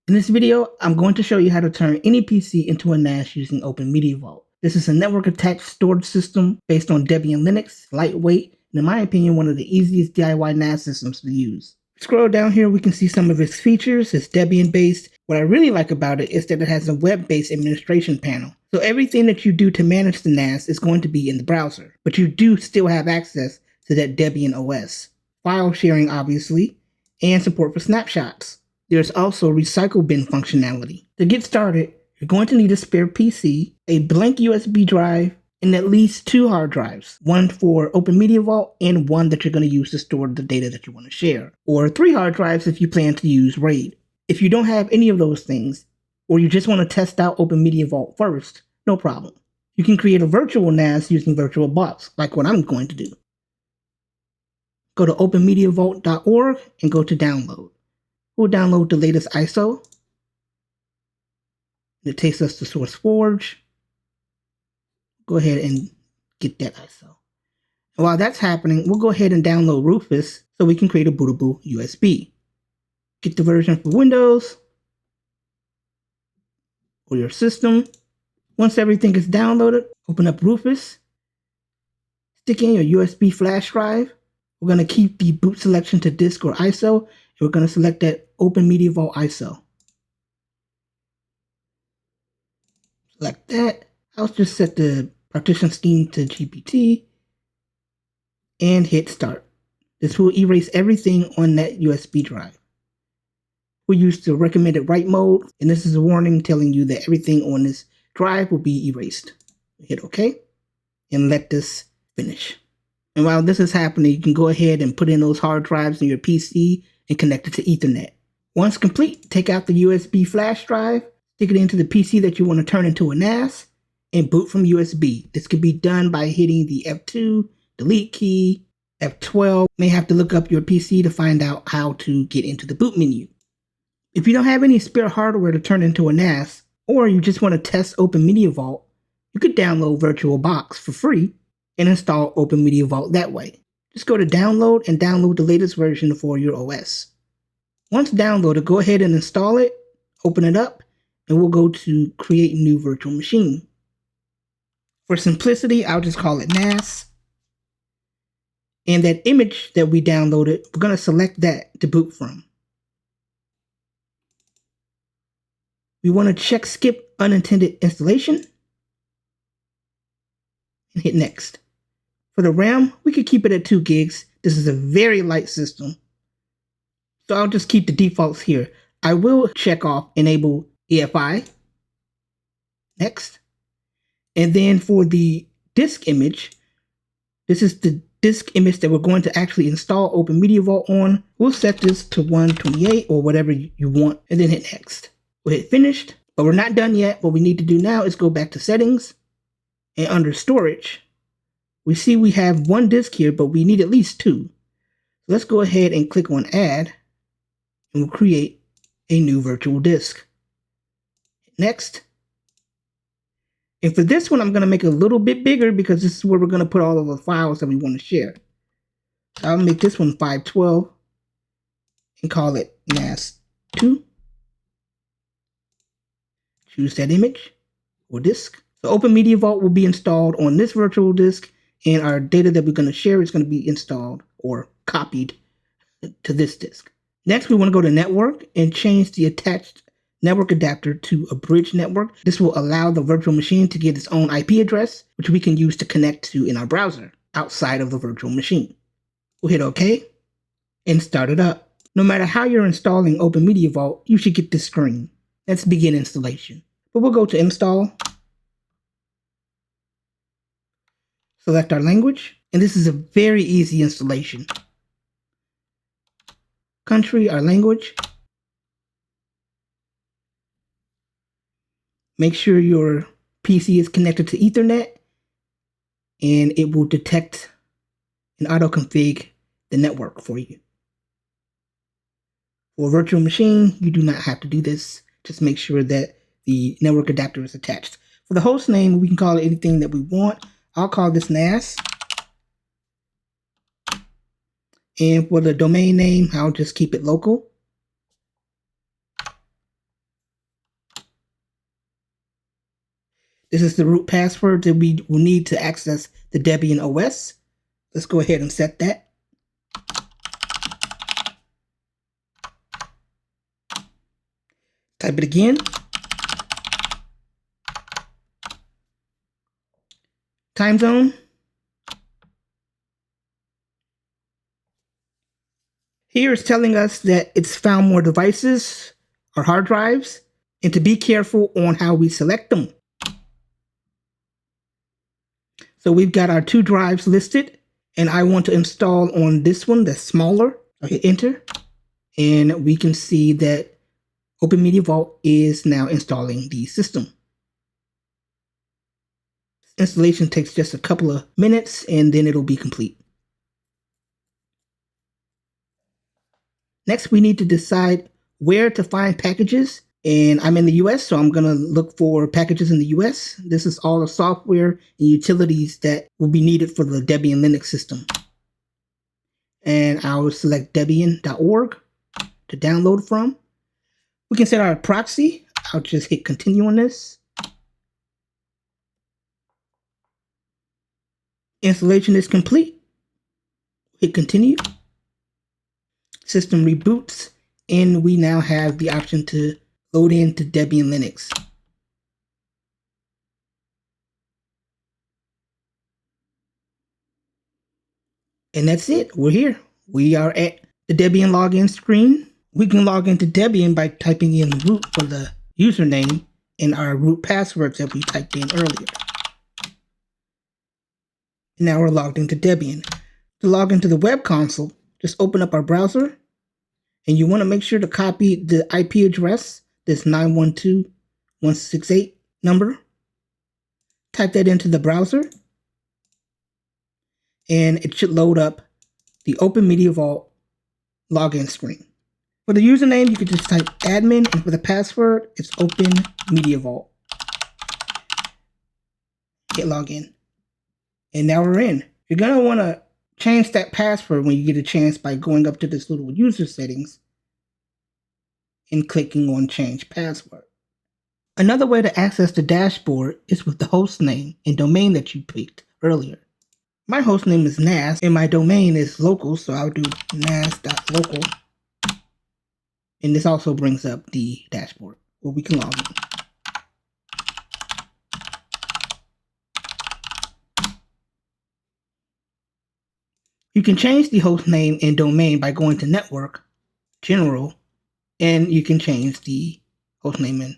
In this video, I'm going to show you how to turn any PC into a NAS using OpenMediaVault. This is a network-attached storage system based on Debian Linux, lightweight, and in my opinion, one of the easiest DIY NAS systems to use. Scroll down here, we can see some of its features. It's Debian-based. What I really like about it is that it has a web-based administration panel. So everything that you do to manage the NAS is going to be in the browser, but you do still have access to that Debian OS. File sharing, obviously, and support for snapshots. There's also recycle bin functionality. To get started, you're going to need a spare PC, a blank USB drive, and at least 2 hard drives. One for OpenMediaVault and one that you're going to use to store the data that you want to share. Or 3 hard drives if you plan to use RAID. If you don't have any of those things, or you just want to test out OpenMediaVault first, no problem. You can create a virtual NAS using VirtualBox, like what I'm going to do. Go to openmediavault.org and go to download. We'll download the latest ISO. It takes us to SourceForge. Go ahead and get that ISO. And while that's happening, we'll go ahead and download Rufus so we can create a bootable USB. Get the version for Windows or your system. Once everything is downloaded, open up Rufus. Stick in your USB flash drive. We're going to keep the boot selection to disk or ISO. We're going to select that OpenMediaVault ISO. Select that. I'll just set the partition scheme to GPT and hit start. This will erase everything on that USB drive. We'll use the recommended write mode, and this is a warning telling you that everything on this drive will be erased. Hit OK and let this finish. And while this is happening, you can go ahead and put in those hard drives in your PC and connect it to Ethernet. Once complete, take out the USB flash drive, stick it into the PC that you want to turn into a NAS, and boot from USB. This can be done by hitting the F2 delete key, F12. You may have to look up your PC to find out how to get into the boot menu. If you don't have any spare hardware to turn into a NAS, or you just want to test OpenMediaVault, you could download VirtualBox for free and install OpenMediaVault that way. Just go to download and download the latest version for your OS. Once downloaded, go ahead and install it, open it up, and we'll go to create new virtual machine. For simplicity, I'll just call it NAS. And that image that we downloaded, we're going to select that to boot from. We want to check skip unintended installation and hit next. For the RAM, we could keep it at 2 gigs. This is a very light system. So I'll just keep the defaults here. I will check off enable EFI. Next. And then for the disk image, this is the disk image that we're going to actually install OpenMediaVault on. We'll set this to 128 or whatever you want and then hit next. We'll hit finished, but we're not done yet. What we need to do now is go back to settings and under storage. We see we have 1 disk here, but we need at least 2. So let's go ahead and click on add and we'll create a new virtual disk. Next. And for this one, I'm going to make it a little bit bigger because this is where we're going to put all of the files that we want to share. So I'll make this one 512 and call it NAS2. Choose that image or disk. So OpenMediaVault will be installed on this virtual disk, and our data that we're going to share is going to be installed or copied to this disk. Next, we want to go to network and change the attached network adapter to a bridge network. This will allow the virtual machine to get its own IP address, which we can use to connect to in our browser outside of the virtual machine. We'll hit OK and start it up. No matter how you're installing OpenMediaVault, you should get this screen. Let's begin installation. But we'll go to install. Select our language, and this is a very easy installation. Country, our language. Make sure your PC is connected to Ethernet, and it will detect and auto-config the network for you. For a virtual machine, you do not have to do this. Just make sure that the network adapter is attached. For the host name, we can call it anything that we want. I'll call this NAS. And for the domain name, I'll just keep it local. This is the root password that we will need to access the Debian OS. Let's go ahead and set that. Type it again. Time zone. Here it's telling us that it's found more devices or hard drives, and to be careful on how we select them. So we've got our 2 drives listed, and I want to install on this one that's smaller. I hit enter, and we can see that OpenMediaVault is now installing the system. Installation takes just a couple of minutes, and then it'll be complete. Next, we need to decide where to find packages. And I'm in the US, so I'm going to look for packages in the US. This is all the software and utilities that will be needed for the Debian Linux system. And I'll select debian.org to download from. We can set our proxy. I'll just hit continue on this. Installation is complete. Hit continue. System reboots, and we now have the option to load into Debian Linux. And that's it. We're here. We are at the Debian login screen. We can log into Debian by typing in root for the username and our root passwords that we typed in earlier. And now we're logged into Debian. To log into the web console, just open up our browser, and you want to make sure to copy the IP address, this 912.168 number. Type that into the browser, and it should load up the OpenMediaVault login screen. For the username, you can just type admin, and for the password, it's OpenMediaVault. Hit login. And now we're in. You're going to want to change that password when you get a chance by going up to this little user settings and clicking on change password. Another way to access the dashboard is with the host name and domain that you picked earlier. My host name is NAS and my domain is local, so I'll do nas.local. And this also brings up the dashboard where we can log in. You can change the host name and domain by going to Network, General, and you can change the host name and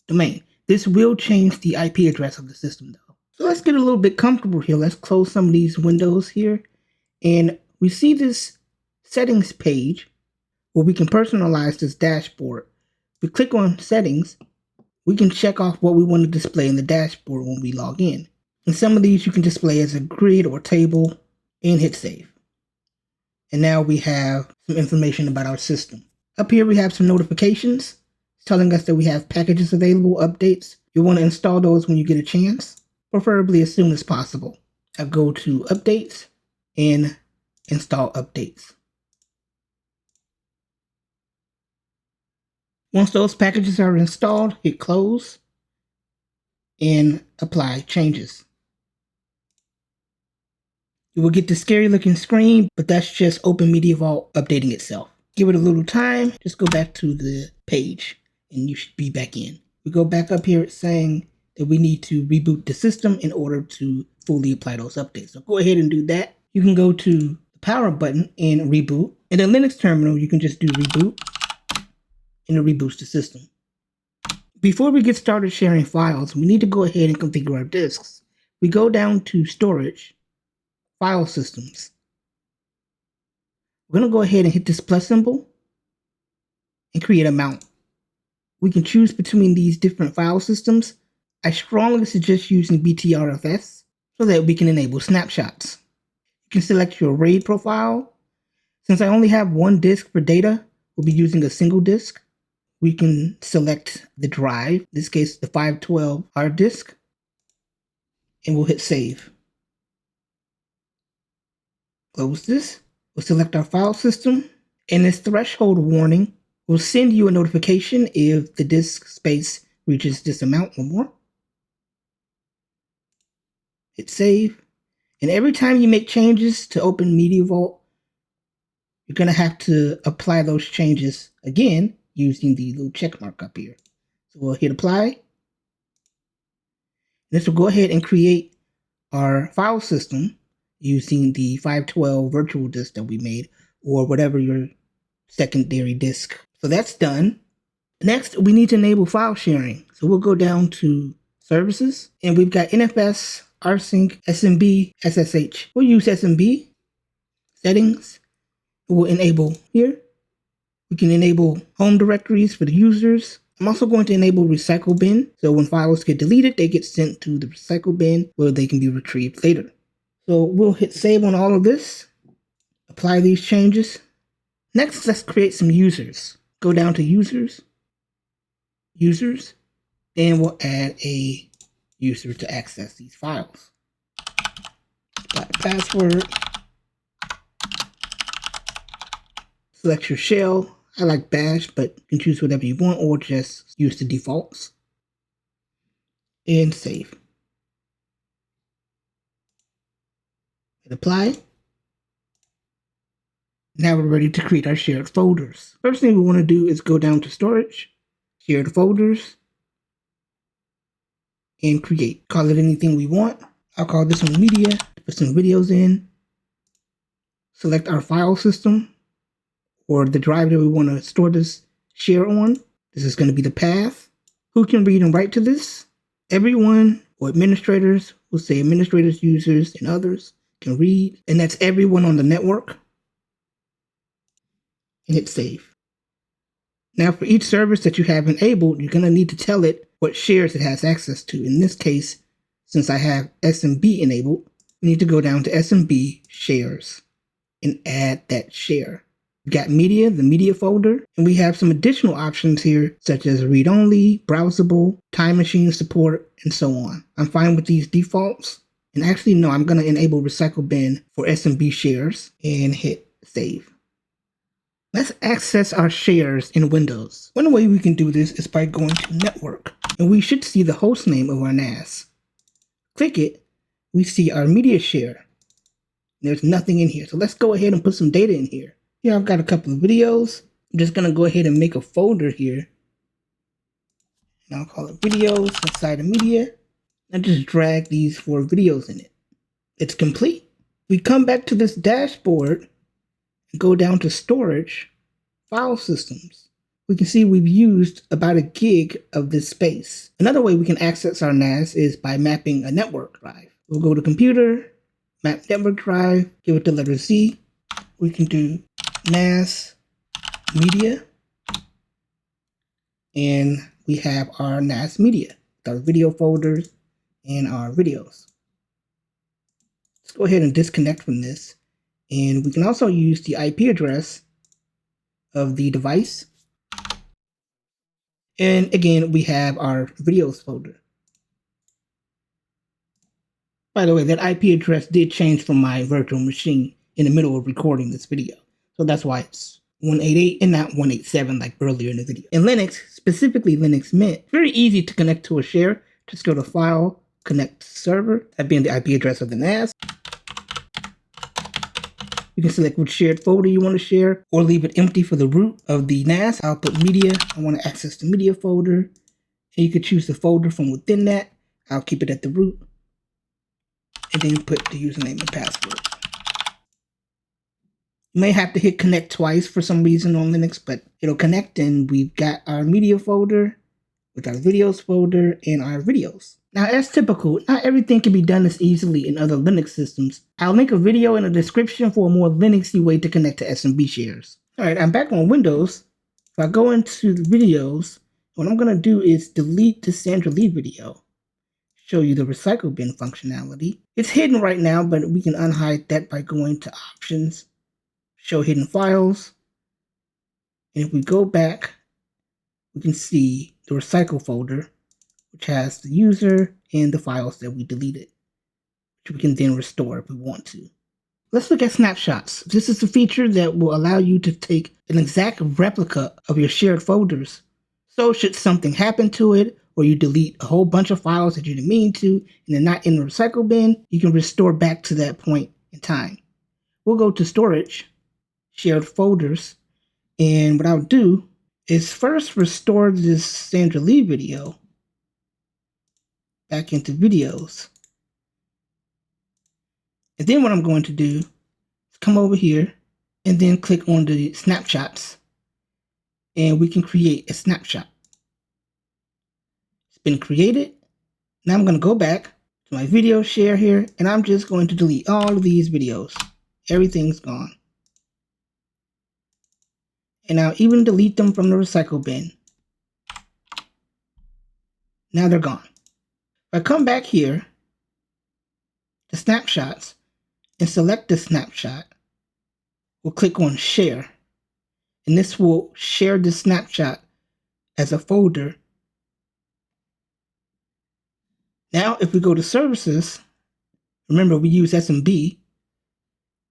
domain. This will change the IP address of the system though. So let's get a little bit comfortable here. Let's close some of these windows here. And we see this settings page where we can personalize this dashboard. If we click on settings, we can check off what we want to display in the dashboard when we log in. And some of these you can display as a grid or table and hit save. And now we have some information about our system. Up here we have some notifications telling us that we have packages available, updates. You'll want to install those when you get a chance, preferably as soon as possible. I'll go to updates and install updates. Once those packages are installed, hit close and apply changes. You will get the scary looking screen, but that's just OpenMediaVault updating itself. Give it a little time, just go back to the page and you should be back in. We go back up here, it's saying that we need to reboot the system in order to fully apply those updates. So go ahead and do that. You can go to the power button and reboot. In the Linux terminal, you can just do reboot and it reboots the system. Before we get started sharing files, we need to go ahead and configure our disks. We go down to storage, file systems. We're going to go ahead and hit this plus symbol and create a mount. We can choose between these different file systems. I strongly suggest using BTRFS so that we can enable snapshots. You can select your RAID profile. Since I only have one disk for data, we'll be using a single disk. We can select the drive, in this case the 512 hard disk, and we'll hit save. Close this. We'll select our file system, and this threshold warning will send you a notification if the disk space reaches this amount or more. hit save. And every time you make changes to OpenMediaVault, you're going to have to apply those changes again using the little check mark up here. So we'll hit apply. This will go ahead and create our file system using the 512 virtual disk that we made, or whatever your secondary disk. So that's done. Next, we need to enable file sharing. So we'll go down to services, and we've got NFS, Rsync, SMB, SSH. We'll use SMB. Settings, we'll enable here. We can enable home directories for the users. I'm also going to enable recycle bin, so when files get deleted, they get sent to the recycle bin where they can be retrieved later. So we'll hit save on all of this, apply these changes. Next, let's create some users. Go down to users, and we'll add a user to access these files. Password. Select your shell. I like bash, but you can choose whatever you want or just use the defaults. And save. Hit apply. Now we're ready to create our shared folders. First thing we want to do is go down to storage, shared folders, and create. Call it anything we want. I'll call this one media, put some videos in. Select our file system, or the drive that we want to store this share on. This is going to be the path. Who can read and write to this? Everyone, or administrators. We'll say administrators, users, and others can read. And that's everyone on the network. And hit save. Now for each service that you have enabled, you're going to need to tell it what shares it has access to. In this case, since I have SMB enabled, we need to go down to SMB shares and add that share. We've got media, the media folder, and we have some additional options here, such as read-only, browsable, time machine support, and so on. I'm fine with these defaults. And actually, no, I'm going to enable recycle bin for SMB shares and hit save. Let's access our shares in Windows. One way we can do this is by going to Network, and we should see the host name of our NAS. Click it, we see our media share. There's nothing in here, so let's go ahead and put some data in here. Here I've got a couple of videos. I'm just going to go ahead and make a folder here. And I'll call it videos inside of media. And just drag these 4 videos in it. It's complete. We come back to this dashboard and go down to storage, file systems. We can see we've used about 1 gig of this space. Another way we can access our NAS is by mapping a network drive. We'll go to computer, map network drive, give it the letter Z. We can do NAS media, and we have our NAS media, our video folders and our videos. Let's go ahead and disconnect from this, and we can also use the IP address of the device. And again, we have our videos folder. By the way, that IP address did change from my virtual machine in the middle of recording this video. So that's why it's 188 and not 187 like earlier in the video. In Linux, specifically Linux Mint, very easy to connect to a share. Just go to File, Connect to Server, that being the IP address of the NAS. You can select which shared folder you want to share, or leave it empty for the root of the NAS. I'll put media. I want to access the media folder. And you can choose the folder from within that. I'll keep it at the root. And then put the username and password. You may have to hit connect twice for some reason on Linux, but it'll connect, and we've got our media folder with our videos folder and our videos. Now, as typical, not everything can be done as easily in other Linux systems. I'll link a video in the description for a more Linuxy way to connect to SMB shares. All right, I'm back on Windows. If I go into the videos, what I'm going to do is delete the Sandra Lee video. Show you the recycle bin functionality. It's hidden right now, but we can unhide that by going to Options, Show Hidden Files. And if we go back, we can see the recycle folder, which has the user and the files that we deleted, which we can then restore if we want to. Let's look at snapshots. This is a feature that will allow you to take an exact replica of your shared folders. So should something happen to it, or you delete a whole bunch of files that you didn't mean to and they're not in the recycle bin, you can restore back to that point in time. We'll go to storage, shared folders, and what I'll do is first restore this Sandra Lee video back into videos. And then what I'm going to do is come over here and then click on the snapshots, and we can create a snapshot. It's been created. Now I'm going to go back to my video share here, and I'm just going to delete all of these videos. Everything's gone. And I'll even delete them from the recycle bin. Now they're gone. If I come back here to snapshots and select the snapshot, we'll click on share, and this will share the snapshot as a folder. Now if we go to services, remember we use SMB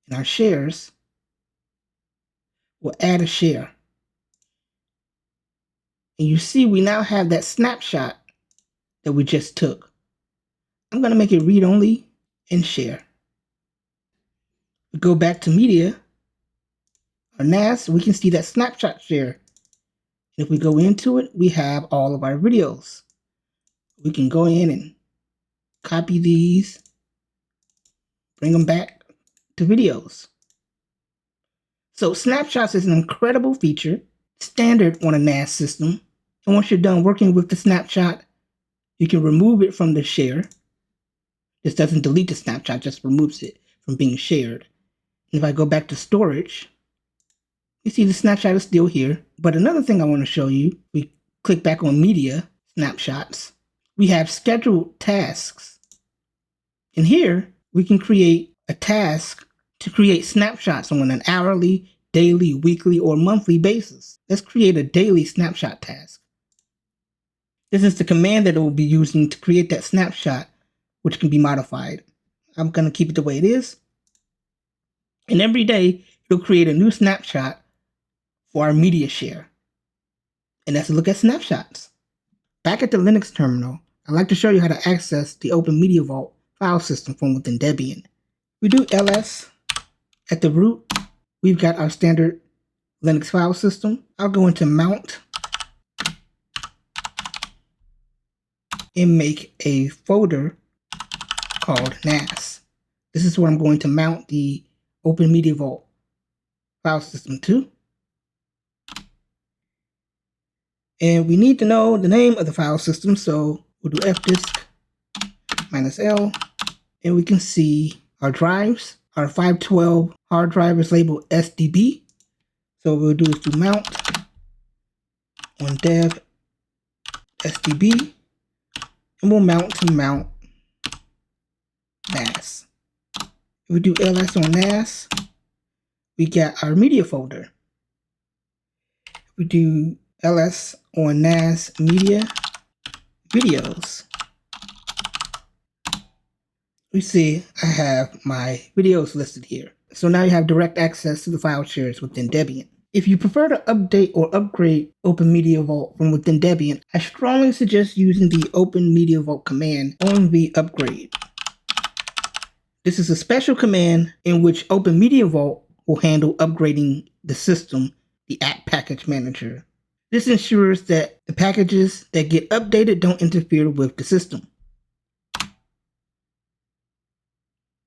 in our shares, we'll add a share. And you see we now have that snapshot that we just took. I'm going to make it read-only and share. We go back to media, our NAS, we can see that snapshot share. If we go into it, we have all of our videos. We can go in and copy these, bring them back to videos. So snapshots is an incredible feature, standard on a NAS system. And once you're done working with the snapshot, you can remove it from the share. This doesn't delete the snapshot, just removes it from being shared. And if I go back to storage, you see the snapshot is still here. But another thing I want to show you, we click back on media, snapshots. We have scheduled tasks. And here we can create a task to create snapshots on an hourly, daily, weekly, or monthly basis. Let's create a daily snapshot task. This is the command that it will be using to create that snapshot, which can be modified. I'm going to keep it the way it is. And every day, it'll create a new snapshot for our media share. And that's a look at snapshots. Back at the Linux terminal, I'd like to show you how to access the OpenMediaVault file system from within Debian. We do ls at the root. We've got our standard Linux file system. I'll go into mount and make a folder called NAS. This is where I'm going to mount the OpenMediaVault file system to. And we need to know the name of the file system, so we'll do fdisk -l, and we can see our drives. Our 512 hard drive is labeled SDB. So what we'll do is do mount on dev SDB, and we'll mount to mount NAS. If we do ls on NAS, we get our media folder. If we do ls on NAS media videos, we see I have my videos listed here. So now you have direct access to the file shares within Debian. If you prefer to update or upgrade OpenMediaVault from within Debian, I strongly suggest using the OpenMediaVault command on the upgrade. This is a special command in which OpenMediaVault will handle upgrading the system, the app package manager. This ensures that the packages that get updated don't interfere with the system.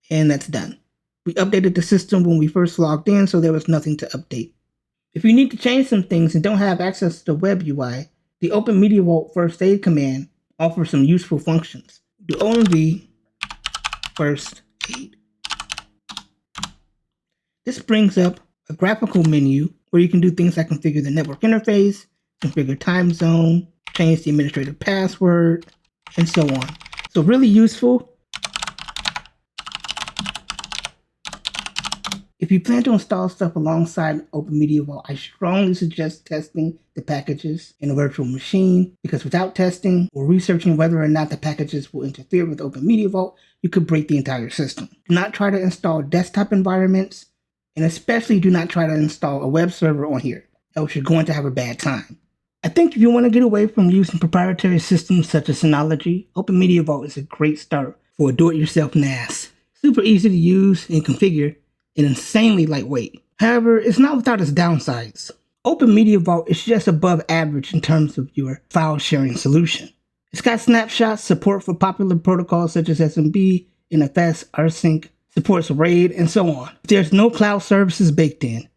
And that's done. We updated the system when we first logged in, so there was nothing to update. If you need to change some things and don't have access to the web UI, the OpenMediaVault first aid command offers some useful functions. Do onv first aid. This brings up a graphical menu where you can do things like configure the network interface, configure time zone, change the administrative password, and so on. So really useful. If you plan to install stuff alongside OpenMediaVault, I strongly suggest testing the packages in a virtual machine, because without testing or researching whether or not the packages will interfere with OpenMediaVault, you could break the entire system. Do not try to install desktop environments, and especially do not try to install a web server on here, else you're going to have a bad time. I think if you want to get away from using proprietary systems such as Synology, OpenMediaVault is a great start for a do-it-yourself NAS. Super easy to use and configure and insanely lightweight. However, it's not without its downsides. OpenMediaVault is just above average in terms of your file sharing solution. It's got snapshots, support for popular protocols such as SMB, NFS, Rsync, supports RAID, and so on. There's no cloud services baked in,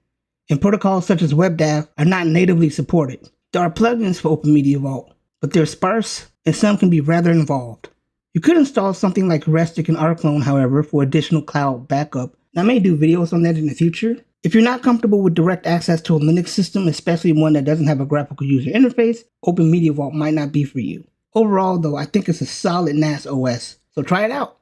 and protocols such as WebDAV are not natively supported. There are plugins for OpenMediaVault, but they're sparse and some can be rather involved. You could install something like Rsync and Rclone, however, for additional cloud backup, and I may do videos on that in the future. If you're not comfortable with direct access to a Linux system, especially one that doesn't have a graphical user interface, OpenMediaVault might not be for you. Overall, though, I think it's a solid NAS OS, so try it out.